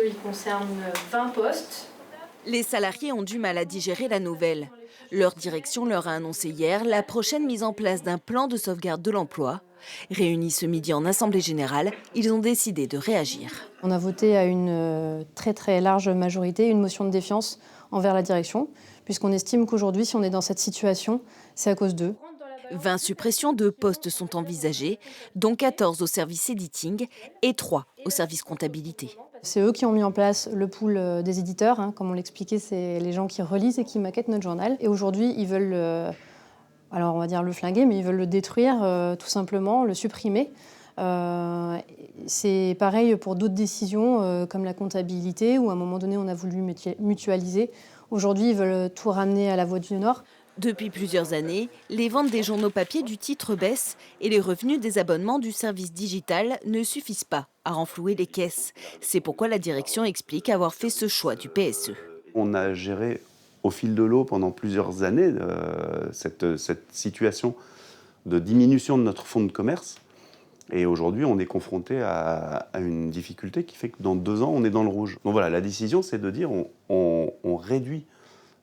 il concerne 20 postes. Les salariés ont du mal à digérer la nouvelle. Leur direction leur a annoncé hier la prochaine mise en place d'un plan de sauvegarde de l'emploi. Réunis ce midi en Assemblée générale, ils ont décidé de réagir. On a voté à une très large majorité une motion de défiance envers la direction, puisqu'on estime qu'aujourd'hui, si on est dans cette situation, c'est à cause d'eux. 20 suppressions de postes sont envisagées, dont 14 au service editing et 3 au service comptabilité. C'est eux qui ont mis en place le pool des éditeurs. Comme on l'expliquait, c'est les gens qui relisent et qui maquettent notre journal. Et aujourd'hui, ils veulent, alors on va dire le flinguer, mais ils veulent le détruire tout simplement, le supprimer. C'est pareil pour d'autres décisions comme la comptabilité, où à un moment donné, on a voulu mutualiser. Aujourd'hui, ils veulent tout ramener à la Voix du Nord. Depuis plusieurs années, les ventes des journaux papier du titre baissent et les revenus des abonnements du service digital ne suffisent pas à renflouer les caisses. C'est pourquoi la direction explique avoir fait ce choix du PSE. On a géré au fil de l'eau pendant plusieurs années cette situation de diminution de notre fonds de commerce. Et aujourd'hui, on est confronté à une difficulté qui fait que dans 2 ans, on est dans le rouge. Donc voilà, la décision, c'est de dire on réduit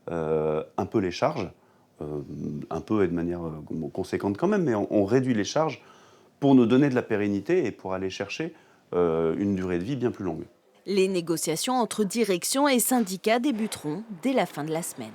un peu les charges, un peu et de manière conséquente quand même, mais on réduit les charges pour nous donner de la pérennité et pour aller chercher une durée de vie bien plus longue. Les négociations entre direction et syndicats débuteront dès la fin de la semaine.